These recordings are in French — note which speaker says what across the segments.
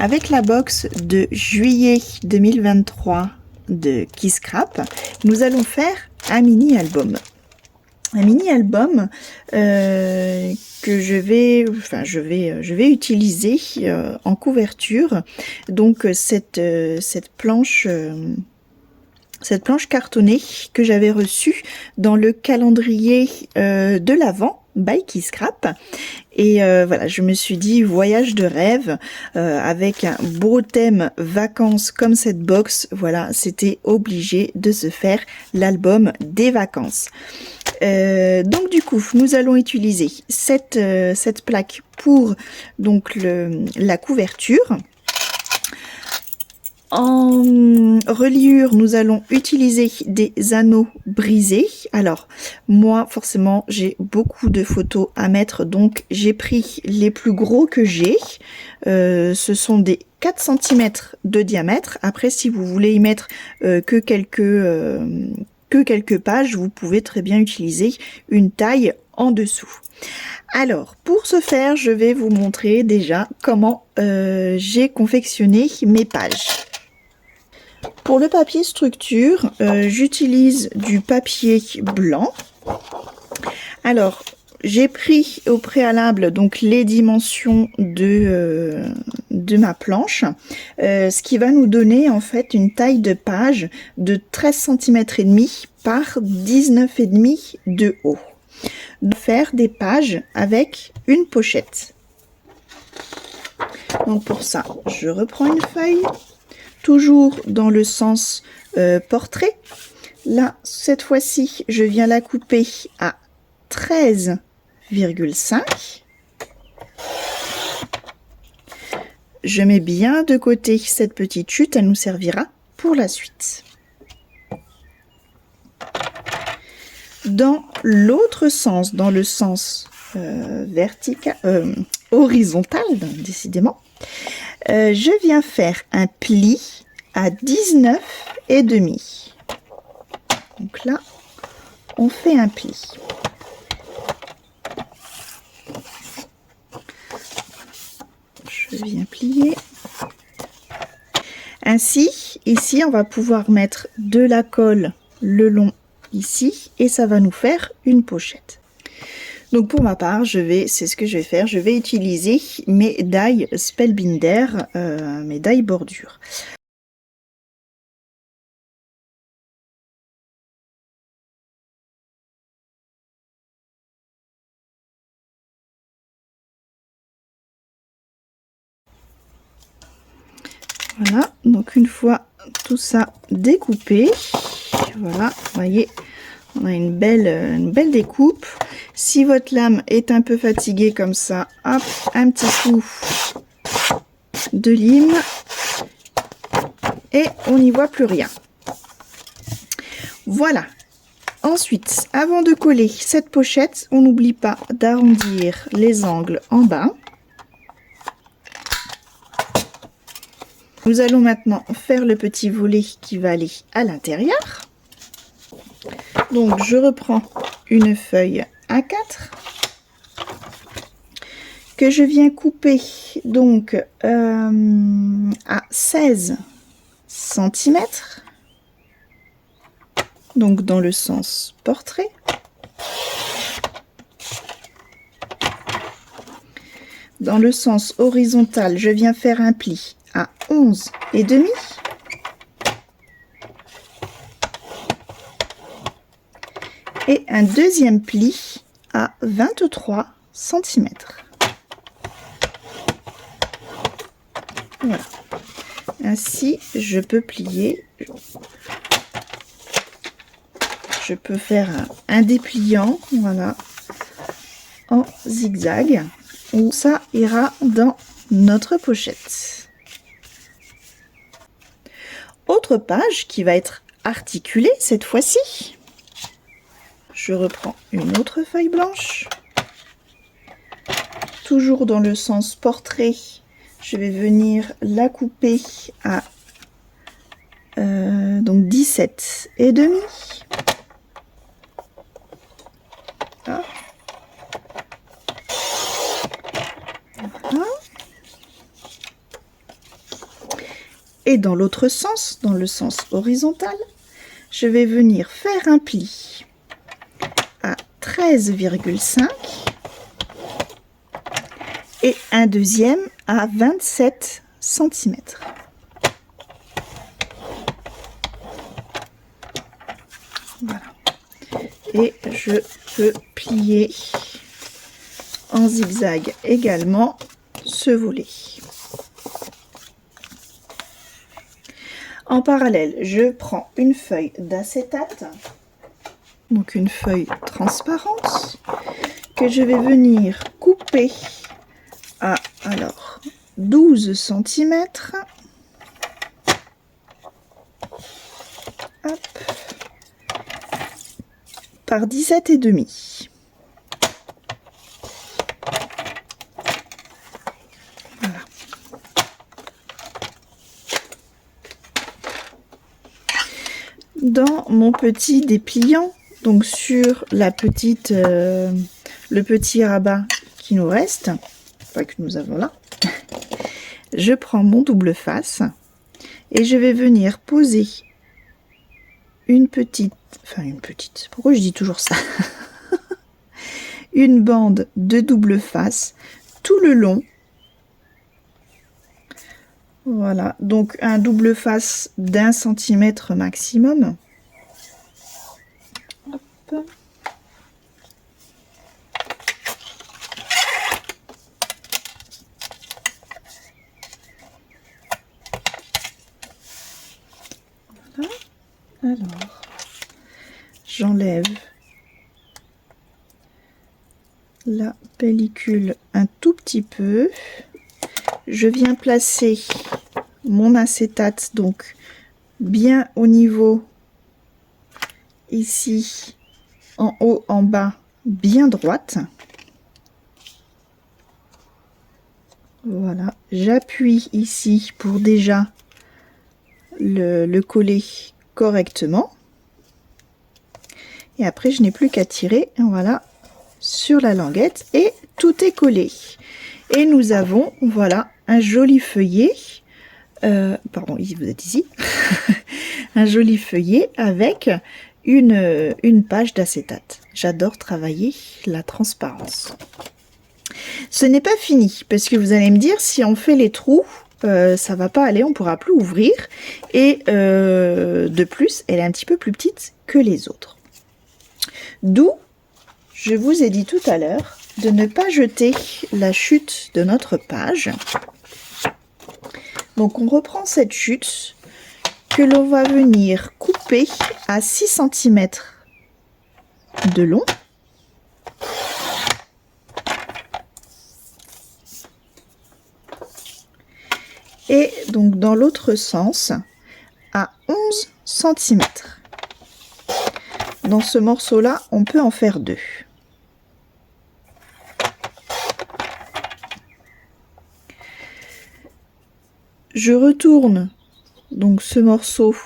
Speaker 1: avec la box de juillet 2023 de Kisscrap, nous allons faire un mini-album. Un mini-album que je vais utiliser en couverture. Donc cette planche cartonnée que j'avais reçue dans le calendrier de l'Avent by Kisscrap. Et voilà, je me suis dit voyage de rêve avec un beau thème vacances comme cette box. Voilà, c'était obligé de se faire l'album des vacances. Donc du coup, nous allons utiliser cette plaque pour donc la couverture. En reliure, nous allons utiliser des anneaux brisés. Alors, moi, forcément, j'ai beaucoup de photos à mettre, donc j'ai pris les plus gros que j'ai. Ce sont des 4 cm de diamètre. Après, si vous voulez y mettre que quelques pages, vous pouvez très bien utiliser une taille en dessous. Alors, pour ce faire, je vais vous montrer déjà comment j'ai confectionné mes pages. Pour le papier structure, j'utilise du papier blanc. Alors, j'ai pris au préalable donc les dimensions de ma planche, ce qui va nous donner en fait une taille de page de 13 cm et demi par 19,5 de haut. De faire des pages avec une pochette. Donc pour ça, je reprends une feuille. Toujours dans le sens portrait. Là, cette fois-ci, je viens la couper à 13,5. Je mets bien de côté cette petite chute, elle nous servira pour la suite. Dans l'autre sens, dans le sens horizontal, décidément, je viens faire un pli à 19,5. Donc là, on fait un pli. Je viens plier. Ainsi, ici, on va pouvoir mettre de la colle le long ici et ça va nous faire une pochette. Donc pour ma part, c'est ce que je vais faire, je vais utiliser mes die Spellbinder, mes die bordure. Voilà, donc une fois tout ça découpé, voilà, vous voyez, on a une belle découpe. Si votre lame est un peu fatiguée comme ça, hop, un petit coup de lime et on n'y voit plus rien. Voilà. Ensuite, avant de coller cette pochette, on n'oublie pas d'arrondir les angles en bas. Nous allons maintenant faire le petit volet qui va aller à l'intérieur. Donc, je reprends une feuille A4 que je viens couper donc à 16 cm. Donc, dans le sens portrait. Dans le sens horizontal, je viens faire un pli à 11,5. Et un deuxième pli à 23 cm. Voilà. Ainsi, je peux plier. Je peux faire un dépliant, voilà, en zigzag, où ça ira dans notre pochette. Autre page qui va être articulée cette fois-ci. Je reprends une autre feuille blanche. Toujours dans le sens portrait, je vais venir la couper à donc 17,5. Voilà. Et dans l'autre sens, dans le sens horizontal, je vais venir faire un pli à 13,5 et un deuxième à 27 cm. Voilà. Et je peux plier en zigzag également ce volet. En parallèle, je prends une feuille d'acétate, donc une feuille transparente, que je vais venir couper à 12 cm. Hop, par 17,5. Voilà. Dans mon petit dépliant, donc sur la petite, le petit rabat qui nous reste, enfin que nous avons là, je prends mon double face et je vais venir poser une petite, pourquoi je dis toujours ça, une bande de double face tout le long. Voilà, donc un double face d'1 centimètre maximum. Hop. Voilà. Alors, j'enlève la pellicule un tout petit peu. Je viens placer mon acétate donc bien au niveau ici, en haut, en bas, bien droite. Voilà, j'appuie ici pour déjà le coller correctement. Et après, je n'ai plus qu'à tirer, voilà, sur la languette et tout est collé. Et nous avons, voilà, un joli feuillet. Pardon, vous êtes ici. Un joli feuillet avec une page d'acétate. J'adore travailler la transparence. Ce n'est pas fini, parce que vous allez me dire, si on fait les trous, ça va pas aller, on pourra plus ouvrir. Et de plus, elle est un petit peu plus petite que les autres. D'où, je vous ai dit tout à l'heure, de ne pas jeter la chute de notre page. Donc on reprend cette chute que l'on va venir couper à 6 cm de long. Et donc dans l'autre sens à 11 cm. Dans ce morceau-là, on peut en faire deux. Je retourne donc ce morceau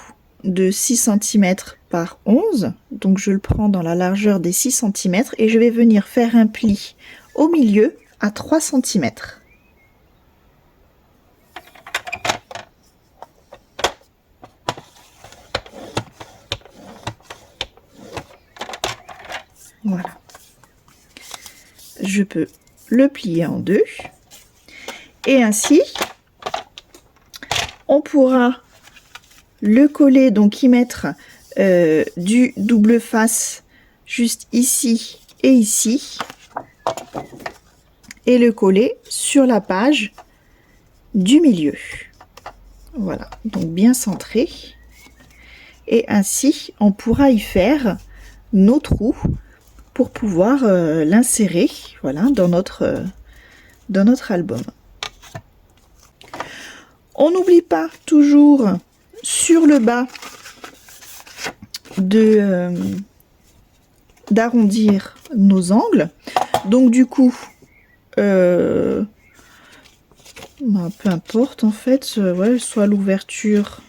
Speaker 1: de 6 cm par 11, donc je le prends dans la largeur des 6 cm et je vais venir faire un pli au milieu à 3 cm. Voilà. Je peux le plier en deux et ainsi on pourra le coller, donc y mettre du double face juste ici et ici et le coller sur la page du milieu. Voilà, donc bien centré, et ainsi on pourra y faire nos trous pour pouvoir l'insérer, voilà, dans notre album. On n'oublie pas toujours sur le bas d'arrondir nos angles. Donc du coup, peu importe en fait, ouais, soit l'ouverture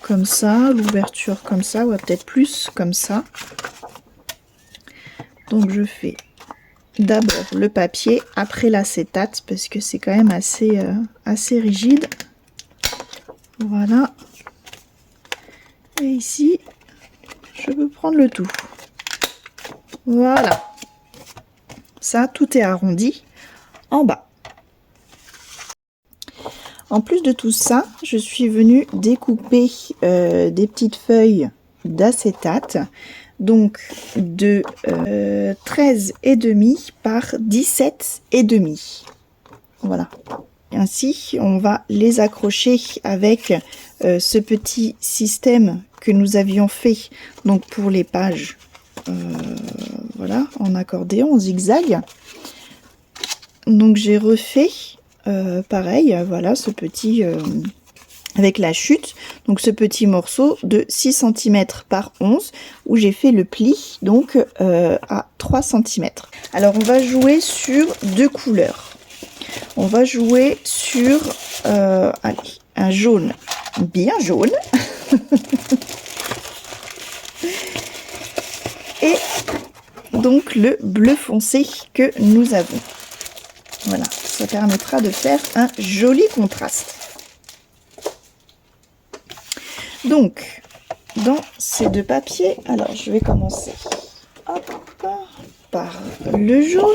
Speaker 1: comme ça, l'ouverture comme ça, ou peut-être plus comme ça. Donc je fais d'abord le papier, après l'acétate, parce que c'est quand même assez rigide. Voilà. Et ici, je peux prendre le tout. Voilà. Ça, tout est arrondi en bas. En plus de tout ça, je suis venue découper des petites feuilles d'acétate, donc de 13,5 par 17,5. Voilà. Ainsi, on va les accrocher avec ce petit système que nous avions fait donc pour les pages, voilà, en accordéon, en zigzag. Donc j'ai refait pareil, voilà, ce petit avec la chute, donc ce petit morceau de 6 cm par 11 où j'ai fait le pli donc à 3 cm. Alors on va jouer sur deux couleurs. On va jouer sur allez, un jaune bien jaune et donc le bleu foncé que nous avons. Voilà, ça permettra de faire un joli contraste. Donc, dans ces deux papiers, alors je vais commencer hop, par le jaune.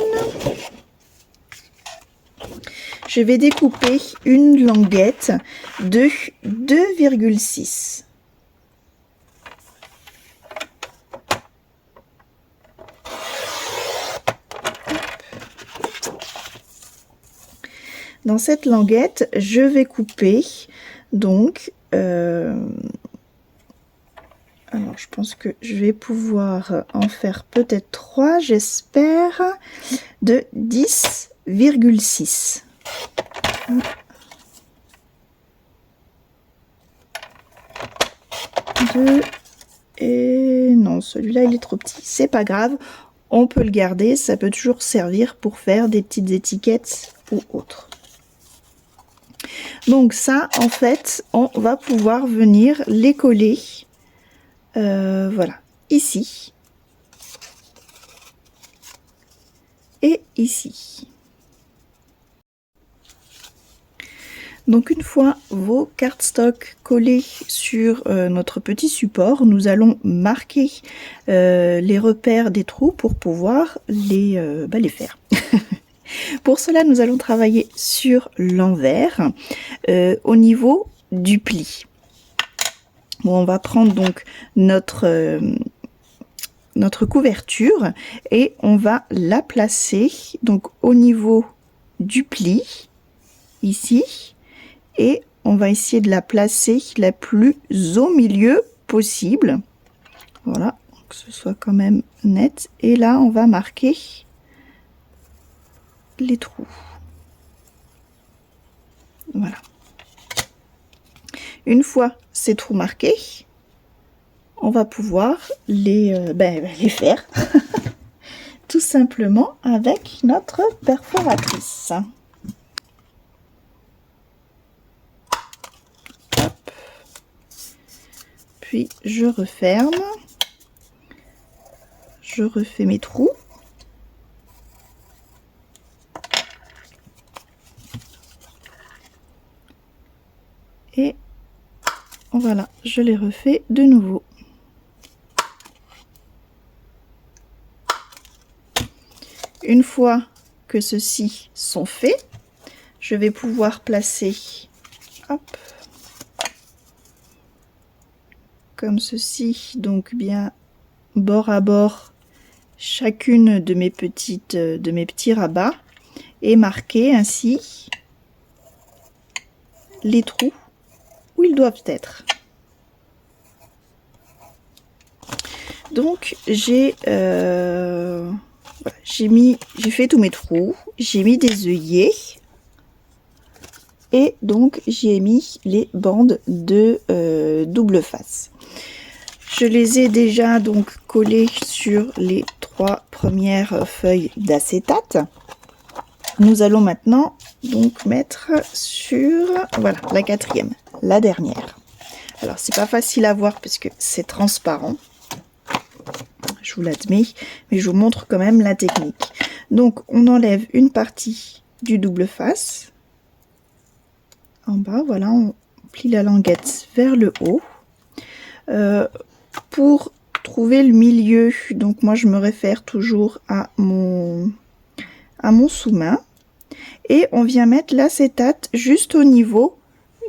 Speaker 1: Je vais découper une languette de 2,6. Dans cette languette, je vais couper donc alors je pense que je vais pouvoir en faire peut-être 3, j'espère, de 10,6. Et non, celui-là il est trop petit, c'est pas grave, on peut le garder, ça peut toujours servir pour faire des petites étiquettes ou autres. Donc ça, en fait, on va pouvoir venir les coller, voilà, ici et ici. Donc une fois vos cardstock collés sur notre petit support, nous allons marquer les repères des trous pour pouvoir les faire. Pour cela, nous allons travailler sur l'envers au niveau du pli. Bon, on va prendre donc notre couverture et on va la placer donc au niveau du pli, ici, et on va essayer de la placer la plus au milieu possible. Voilà, que ce soit quand même net. Et là, on va marquer les trous. Voilà. Une fois ces trous marqués, on va pouvoir les faire tout simplement avec notre perforatrice. Hop. Puis je referme, je refais mes trous. Et voilà, je les refais de nouveau. Une fois que ceux-ci sont faits, je vais pouvoir placer, hop, comme ceci, donc bien bord à bord, chacune de mes petits rabats et marquer ainsi les trous où ils doivent être. Donc j'ai fait tous mes trous, j'ai mis des œillets et donc j'y ai mis les bandes de double face. Je les ai déjà donc collées sur les 3 premières feuilles d'acétate. Nous allons maintenant donc mettre sur, voilà, la 4e, la dernière. Alors c'est pas facile à voir parce que c'est transparent, je vous l'admets, mais je vous montre quand même la technique. Donc on enlève une partie du double face en bas, voilà, on plie la languette vers le haut. Pour trouver le milieu, donc moi je me réfère toujours à mon sous-main. Et on vient mettre l'acétate juste au niveau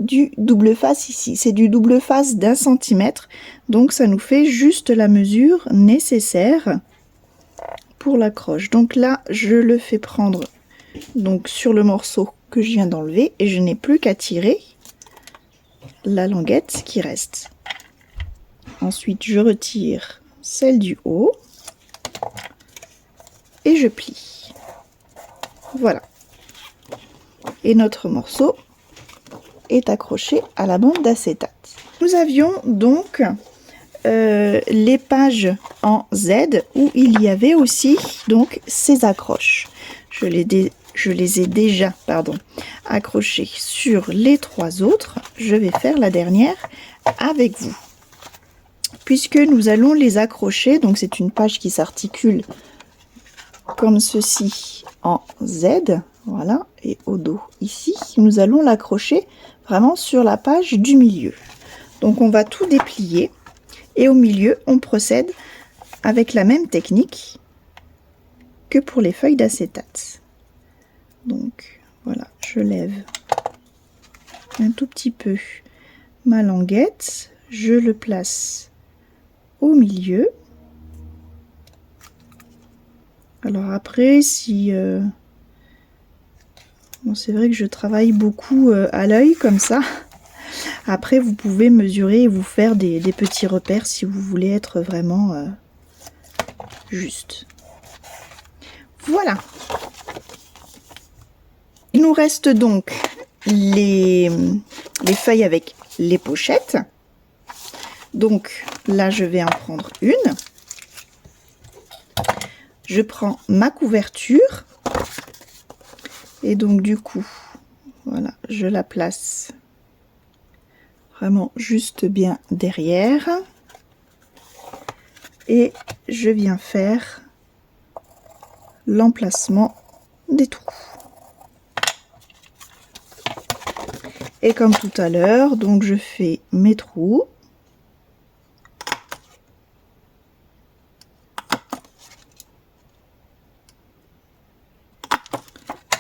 Speaker 1: du double face ici. C'est du double face d'1 centimètre. Donc ça nous fait juste la mesure nécessaire pour l'accroche. Donc là, je le fais prendre donc sur le morceau que je viens d'enlever. Et je n'ai plus qu'à tirer la languette qui reste. Ensuite, je retire celle du haut. Et je plie. Voilà. Et notre morceau est accroché à la bande d'acétate. Nous avions donc les pages en Z où il y avait aussi donc ces accroches. Je les ai déjà accrochées sur les 3 autres. Je vais faire la dernière avec vous. Puisque nous allons les accrocher, donc c'est une page qui s'articule comme ceci en Z. Voilà, et au dos ici, nous allons l'accrocher vraiment sur la page du milieu. Donc on va tout déplier et au milieu, on procède avec la même technique que pour les feuilles d'acétate. Donc voilà, je lève un tout petit peu ma languette, je le place au milieu. Alors après, si... Bon, c'est vrai que je travaille beaucoup à l'œil comme ça. Après, vous pouvez mesurer et vous faire des petits repères si vous voulez être vraiment juste. Voilà. Il nous reste donc les feuilles avec les pochettes. Donc là, je vais en prendre une. Je prends ma couverture. Et donc du coup, voilà, je la place vraiment juste bien derrière. Et je viens faire l'emplacement des trous. Et comme tout à l'heure, donc je fais mes trous.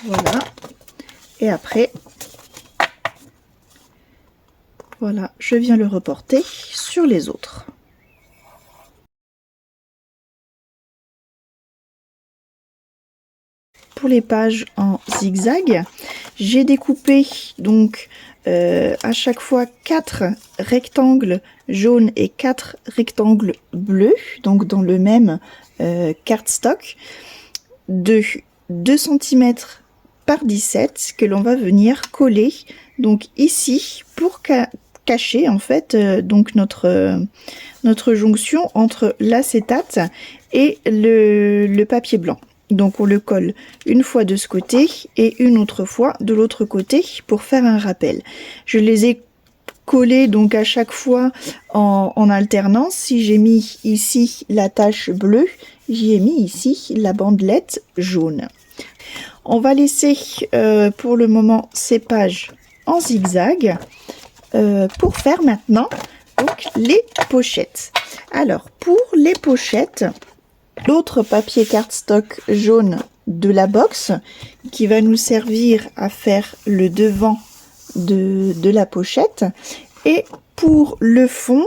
Speaker 1: Voilà. Et après, voilà, je viens le reporter sur les autres. Pour les pages en zigzag, j'ai découpé donc à chaque fois 4 rectangles jaunes et 4 rectangles bleus, donc dans le même cardstock de 2 cm par 17 que l'on va venir coller donc ici pour cacher en fait donc notre jonction entre l'acétate et le papier blanc. Donc on le colle une fois de ce côté et une autre fois de l'autre côté pour faire un rappel. Je les ai collés donc à chaque fois en alternance. Si j'ai mis ici la tache bleue, j'y ai mis ici la bandelette jaune. On va laisser pour le moment ces pages en zigzag pour faire maintenant donc les pochettes. Alors pour les pochettes, l'autre papier cardstock jaune de la box qui va nous servir à faire le devant de la pochette. Et pour le fond,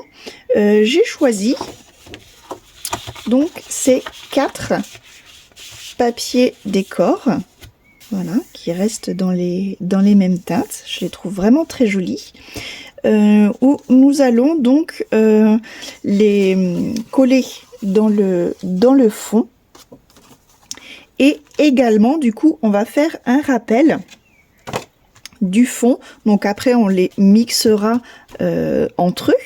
Speaker 1: j'ai choisi donc ces 4 papiers décor, voilà, qui restent dans les mêmes teintes. Je les trouve vraiment très jolis. Où nous allons donc les coller dans le fond. Et également, du coup, on va faire un rappel du fond. Donc après, on les mixera entre eux.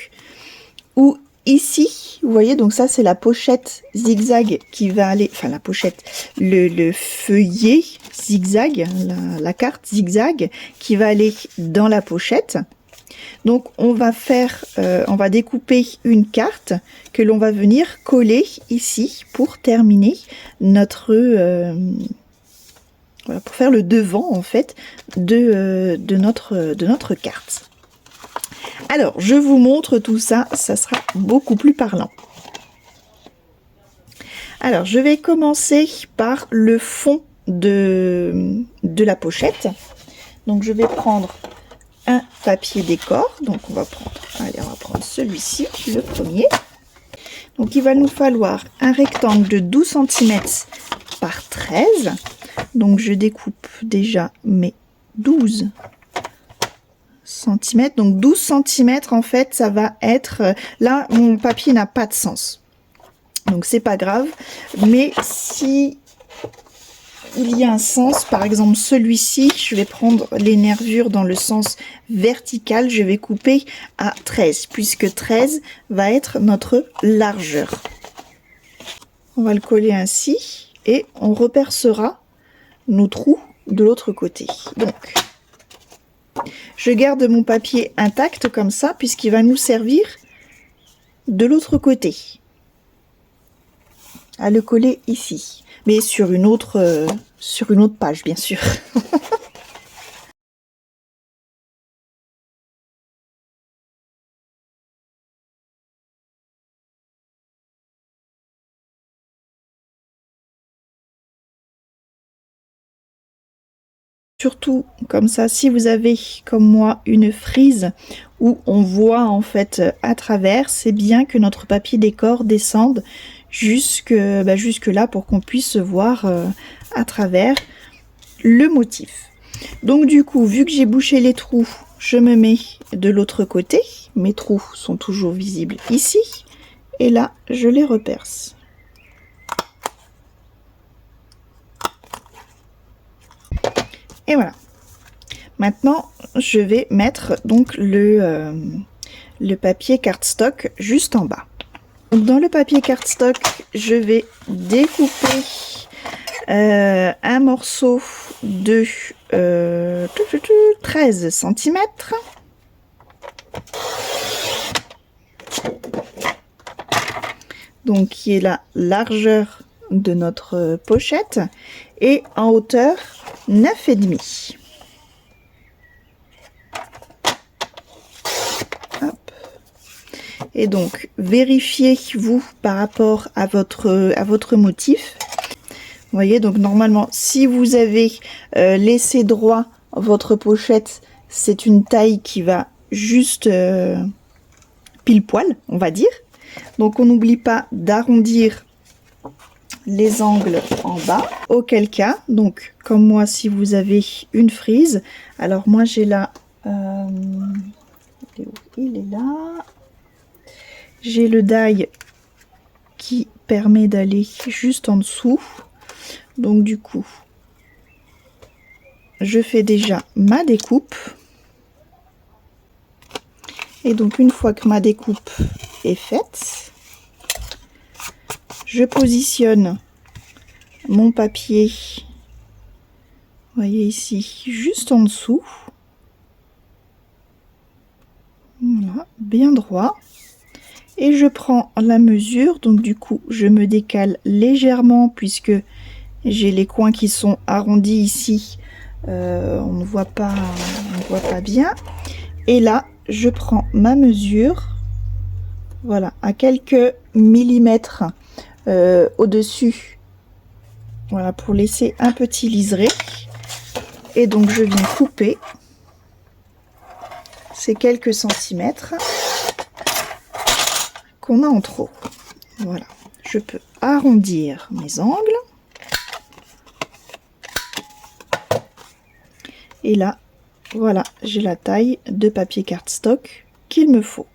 Speaker 1: Ou ici, vous voyez, donc ça, c'est la pochette zigzag qui va aller... Enfin, la pochette, le feuillet zigzag, la carte zigzag qui va aller dans la pochette. Donc on va faire, on va découper une carte que l'on va venir coller ici pour terminer notre, voilà, pour faire le devant en fait de notre carte. Alors, je vous montre tout ça, ça sera beaucoup plus parlant. Alors, je vais commencer par le fond de la pochette. Donc, je vais prendre un papier décor. Donc, on va prendre celui-ci, le premier. Donc, il va nous falloir un rectangle de 12 cm par 13. Donc, je découpe déjà mes 12 cm. Donc, 12 cm, en fait, ça va être... Là, mon papier n'a pas de sens. Donc, c'est pas grave. Mais si il y a un sens, par exemple celui-ci, je vais prendre les nervures dans le sens vertical, je vais couper à 13, puisque 13 va être notre largeur. On va le coller ainsi et on repercera nos trous de l'autre côté. Donc, je garde mon papier intact comme ça, puisqu'il va nous servir de l'autre côté à le coller ici, mais sur une autre page, bien sûr. Surtout comme ça, si vous avez comme moi une frise où on voit en fait à travers, c'est bien que notre papier décor descende jusque là pour qu'on puisse voir à travers le motif. Donc du coup, vu que j'ai bouché les trous, je me mets de l'autre côté. Mes trous sont toujours visibles ici. Et là, je les reperce. Et voilà. Maintenant, je vais mettre donc le papier cardstock juste en bas. Donc, dans le papier cardstock, je vais découper un morceau de 13 cm. Donc, qui est la largeur de notre pochette, et en hauteur 9,5. Hop. Et donc, vérifiez vous par rapport à votre motif. Vous voyez, donc normalement, si vous avez laissé droit votre pochette, c'est une taille qui va juste pile poil, on va dire. Donc, on n'oublie pas d'arrondir les angles en bas, auquel cas, donc comme moi, si vous avez une frise, alors moi j'ai là, il est là, j'ai le die qui permet d'aller juste en dessous, donc du coup, je fais déjà ma découpe, et donc une fois que ma découpe est faite, je positionne mon papier, vous voyez ici, juste en dessous. Voilà, bien droit. Et je prends la mesure, donc du coup, je me décale légèrement puisque j'ai les coins qui sont arrondis ici. On ne voit pas bien. Et là, je prends ma mesure, voilà, à quelques millimètres au-dessus, voilà, pour laisser un petit liseré. Et donc je viens couper ces quelques centimètres qu'on a en trop. Voilà, je peux arrondir mes angles. Et là, voilà, j'ai la taille de papier cardstock qu'il me faut.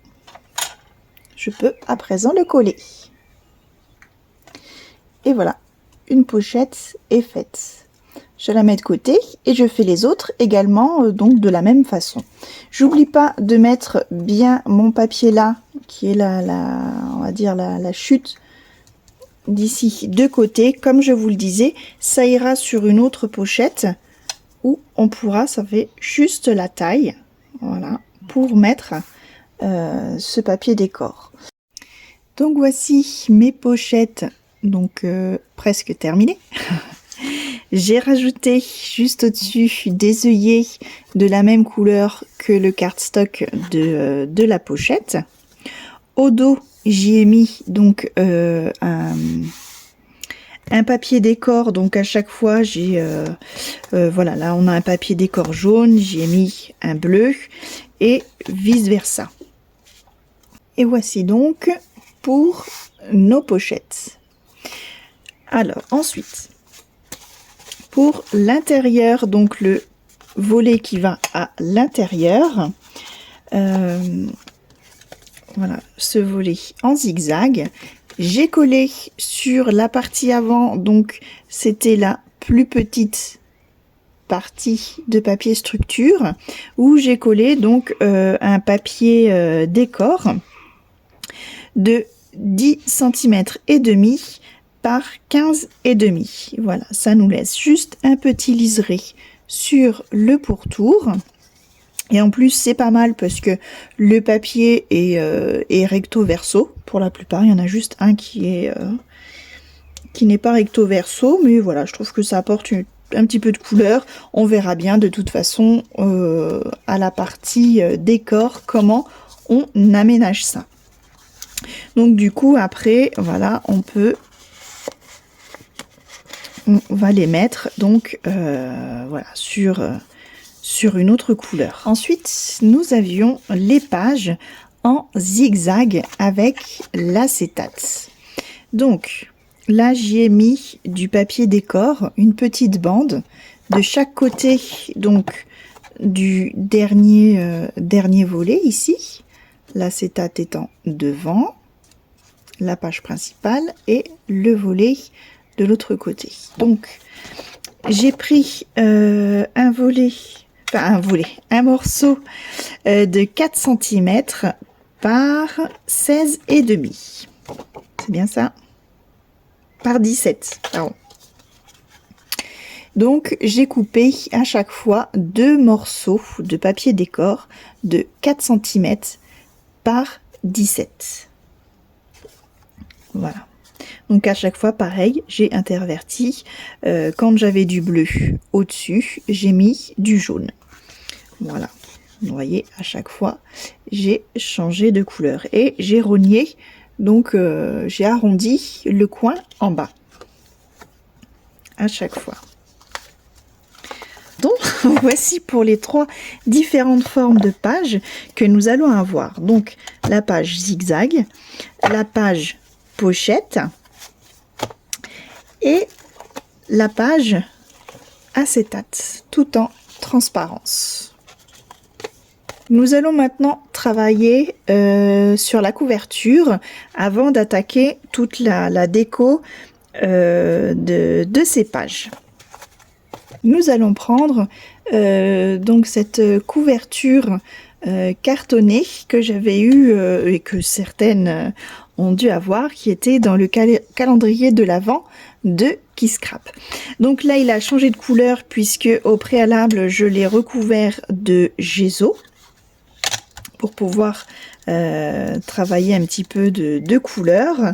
Speaker 1: Je peux à présent le coller. Et voilà, une pochette est faite. Je la mets de côté et je fais les autres également donc de la même façon. J'oublie pas de mettre bien mon papier là, qui est on va dire la chute d'ici de côté. Comme je vous le disais, ça ira sur une autre pochette où on pourra, ça fait juste la taille, voilà, pour mettre ce papier décor. Donc voici mes pochettes, donc presque terminées. J'ai rajouté juste au-dessus des œillets de la même couleur que le cardstock de la pochette. Au dos, j'y ai mis donc un papier décor, donc à chaque fois j'ai voilà, là on a un papier décor jaune, j'y ai mis un bleu et vice versa. Et voici donc pour nos pochettes. Alors ensuite, pour l'intérieur, donc le volet qui va à l'intérieur, voilà, ce volet en zigzag, j'ai collé sur la partie avant, donc c'était la plus petite partie de papier structure, où j'ai collé donc un papier décor de 10 cm et demi par 15 et demi. Voilà, ça nous laisse juste un petit liseré sur le pourtour. Et en plus, c'est pas mal parce que le papier est recto verso. Pour la plupart, il y en a juste un qui n'est pas recto verso, mais voilà, je trouve que ça apporte un petit peu de couleur. On verra bien de toute façon à la partie décor comment on aménage ça. Donc du coup, après, voilà, on va les mettre donc voilà sur une autre couleur. Ensuite, nous avions les pages en zigzag avec l'acétate. Donc là, j'y ai mis du papier décor, une petite bande de chaque côté donc du dernier volet ici. L'acétate étant devant la page principale et le volet de l'autre côté. Donc j'ai pris un morceau de 4 cm par 16 et demi. C'est bien ça? Par 17, pardon. Donc j'ai coupé à chaque fois 2 morceaux de papier décor de 4 cm par 17. Voilà. Donc à chaque fois, pareil, j'ai interverti. Quand j'avais du bleu au-dessus, j'ai mis du jaune. Voilà. Vous voyez, à chaque fois, j'ai changé de couleur. Et j'ai rogné, donc j'ai arrondi le coin en bas. À chaque fois. Donc, voici pour les 3 différentes formes de pages que nous allons avoir. Donc, la page zigzag, la page pochette et la page acétate, tout en transparence. Nous allons maintenant travailler sur la couverture avant d'attaquer toute la déco de ces pages. Nous allons prendre donc cette couverture cartonnée que j'avais eue et que certaines ont dû avoir, qui était dans le calendrier de l'Avent de Kisscrap. Donc là, il a changé de couleur puisque au préalable, je l'ai recouvert de gesso pour pouvoir travailler un petit peu de couleur.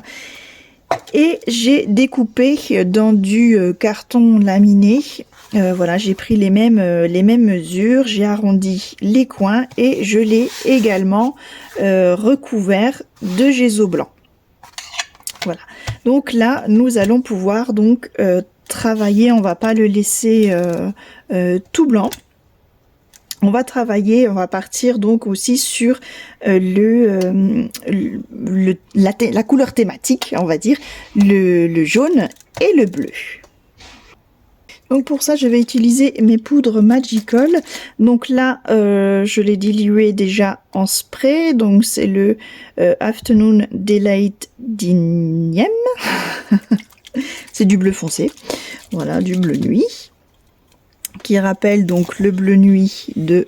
Speaker 1: Et j'ai découpé dans du carton laminé. Voilà, j'ai pris les mêmes mesures, j'ai arrondi les coins et je l'ai également recouvert de gesso blanc. Voilà. Donc là, nous allons pouvoir donc travailler. On va pas le laisser tout blanc. On va travailler, on va partir donc aussi sur la couleur thématique, on va dire, le jaune et le bleu. Donc pour ça, je vais utiliser mes poudres Magical. Donc là, je l'ai dilué déjà en spray. Donc c'est le Afternoon Delight d'Igniem. C'est du bleu foncé. Voilà, du bleu nuit. Qui rappelle donc le bleu nuit de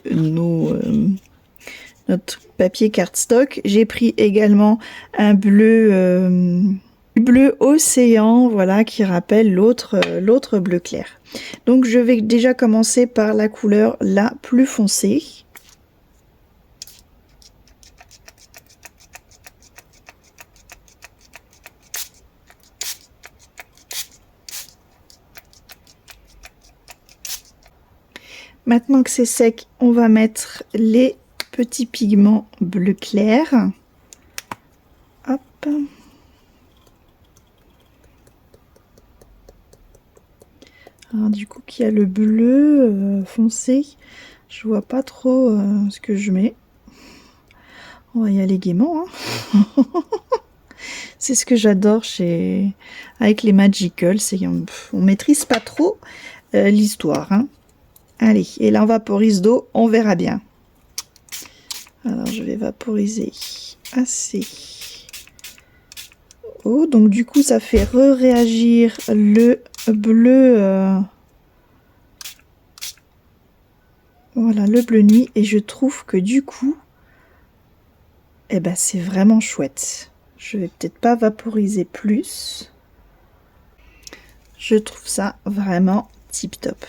Speaker 1: notre papier cardstock. J'ai pris également un bleu océan, voilà, qui rappelle l'autre bleu clair. Donc je vais déjà commencer par la couleur la plus foncée. Maintenant que c'est sec, on va mettre les petits pigments bleu clair. Hop. Alors, du coup, qu'il y a le bleu foncé, je vois pas trop ce que je mets. On va y aller gaiement. Hein. C'est ce que j'adore avec les Magical, c'est on maîtrise pas trop l'histoire. Hein. Allez, et là on vaporise d'eau, on verra bien. Alors je vais vaporiser assez. Oh, donc du coup ça fait réagir le bleu. Voilà, le bleu nuit, et je trouve que du coup, eh ben c'est vraiment chouette. Je vais peut-être pas vaporiser plus. Je trouve ça vraiment tip top.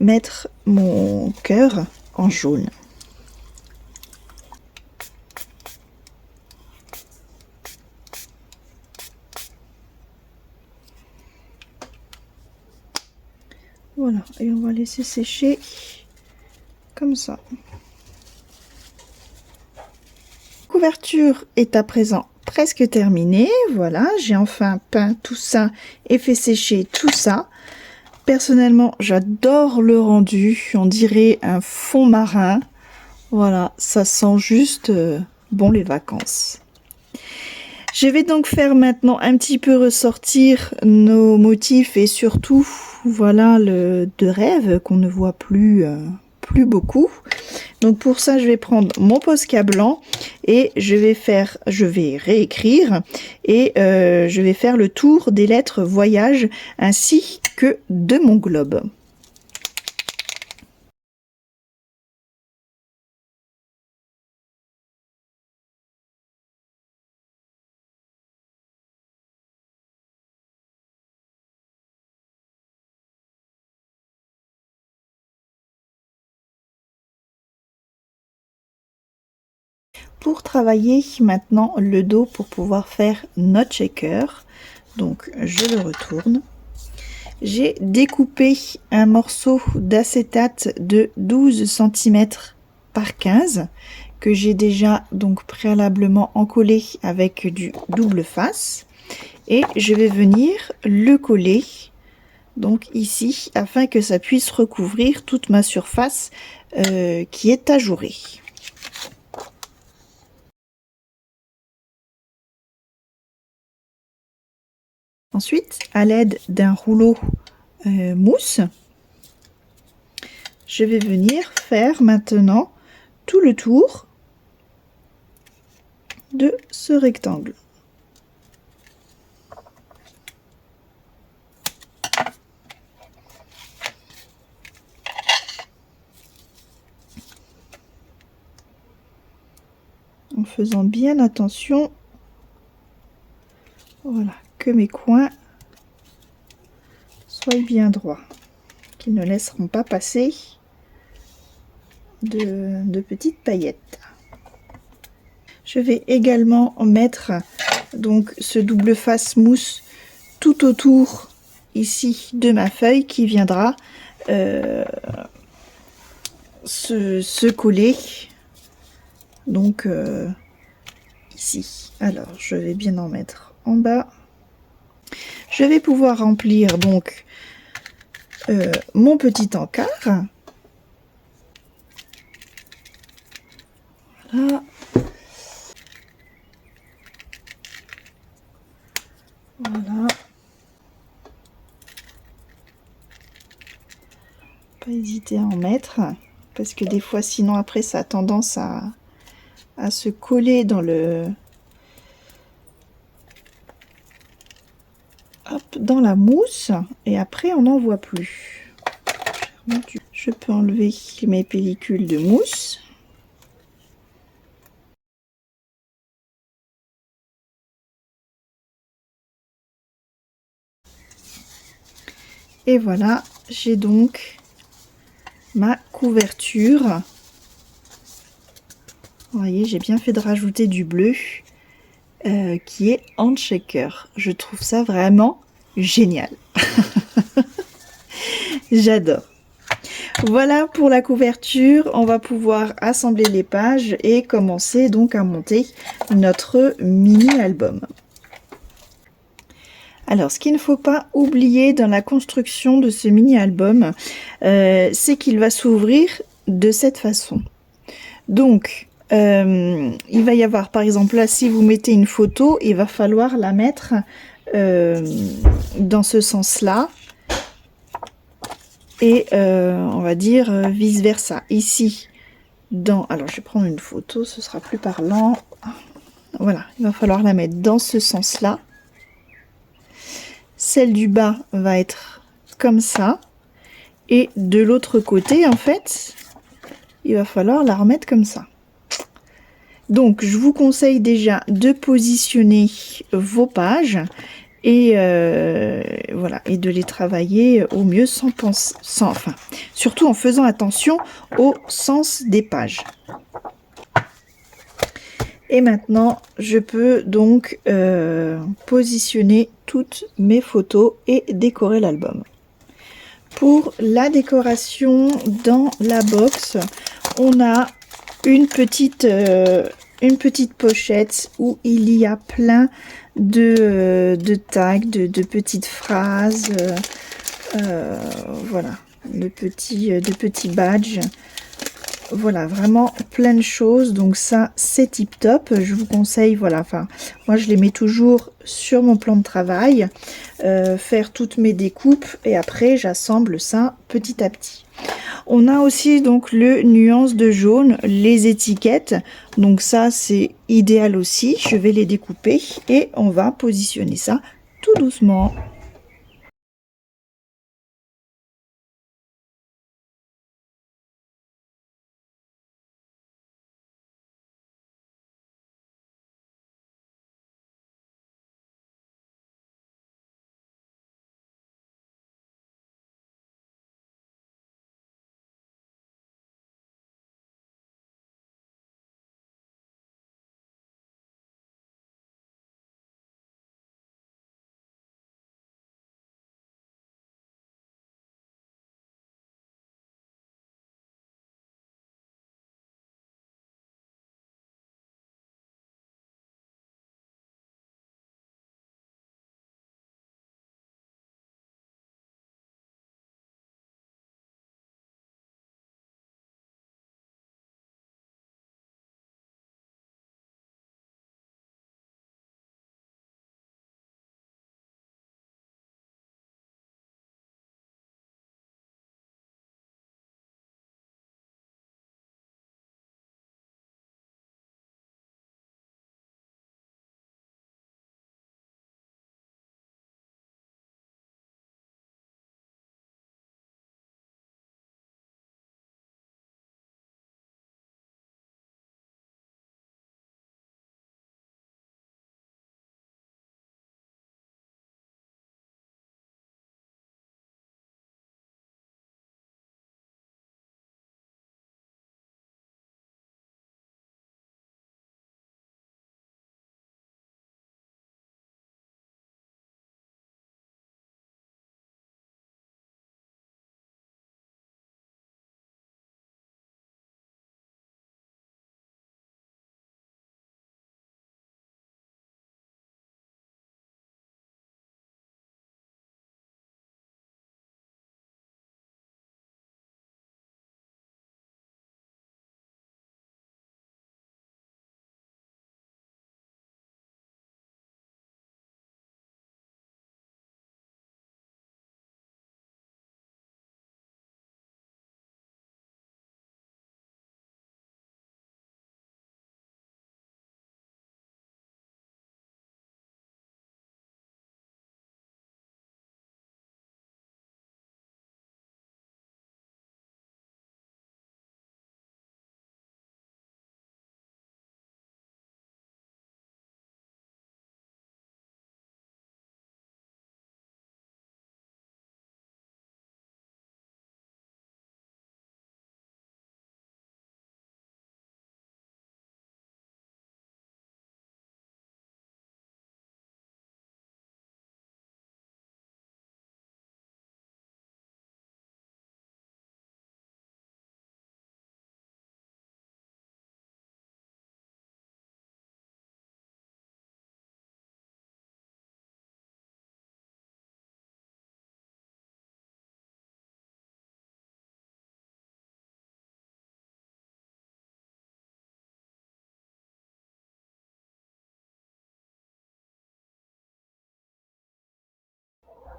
Speaker 1: Mettre mon cœur en jaune. Voilà, et on va laisser sécher comme ça. Couverture est à présent presque terminée. Voilà, j'ai enfin peint tout ça et fait sécher tout ça. Personnellement, j'adore le rendu. On dirait un fond marin. Voilà, ça sent juste bon les vacances. Je vais donc faire maintenant un petit peu ressortir nos motifs et surtout, voilà, de rêve qu'on ne voit plus, plus beaucoup. Donc pour ça, je vais prendre mon Posca blanc et je vais réécrire et je vais faire le tour des lettres voyage ainsi que de mon globe. Pour travailler maintenant le dos pour pouvoir faire notre shaker, donc je le retourne. J'ai découpé un morceau d'acétate de 12 cm par 15 que j'ai déjà donc préalablement encollé avec du double face et je vais venir le coller donc ici afin que ça puisse recouvrir toute ma surface qui est ajourée. Ensuite, à l'aide d'un rouleau mousse, je vais venir faire maintenant tout le tour de ce rectangle. En faisant bien attention, voilà, que mes coins soient bien droits, qu'ils ne laisseront pas passer de petites paillettes. Je vais également mettre donc ce double face mousse tout autour ici de ma feuille qui viendra se coller donc ici. Alors je vais bien en mettre en bas. Je vais pouvoir remplir donc mon petit encart. Voilà. Voilà. Pas hésiter à en mettre parce que des fois sinon après ça a tendance à se coller dans dans la mousse et après on n'en voit plus. Je peux enlever mes pellicules de mousse. Et voilà, j'ai donc ma couverture. Vous voyez, j'ai bien fait de rajouter du bleu qui est hand shaker. Je trouve ça vraiment génial. J'adore. Voilà pour la couverture. On va pouvoir assembler les pages et commencer donc à monter notre mini-album. Alors, ce qu'il ne faut pas oublier dans la construction de ce mini-album, c'est qu'il va s'ouvrir de cette façon. Donc, il va y avoir, par exemple, là, si vous mettez une photo, il va falloir la mettre dans ce sens-là. Et on va dire vice-versa. Ici, alors je vais prendre une photo, ce sera plus parlant. Voilà, il va falloir la mettre dans ce sens-là. Celle du bas va être comme ça. Et de l'autre côté, en fait, il va falloir la remettre comme ça. Donc, je vous conseille déjà de positionner vos pages et voilà, et de les travailler au mieux enfin, surtout en faisant attention au sens des pages. Et maintenant, je peux donc positionner toutes mes photos et décorer l'album. Pour la décoration dans la box, on a une petite pochette où il y a plein de tags, de petites phrases, voilà, de petits badges. Voilà, vraiment plein de choses. Donc ça, c'est tip top. Je vous conseille, voilà, enfin, moi je les mets toujours sur mon plan de travail, faire toutes mes découpes et après j'assemble ça petit à petit. On a aussi donc le nuance de jaune, les étiquettes. Donc ça, c'est idéal aussi. Je vais les découper et on va positionner ça tout doucement.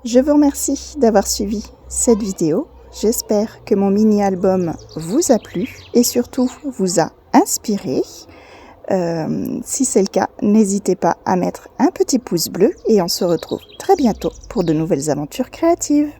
Speaker 1: Je vous remercie d'avoir suivi cette vidéo. J'espère que mon mini-album vous a plu et surtout vous a inspiré. Si c'est le cas, n'hésitez pas à mettre un petit pouce bleu et on se retrouve très bientôt pour de nouvelles aventures créatives.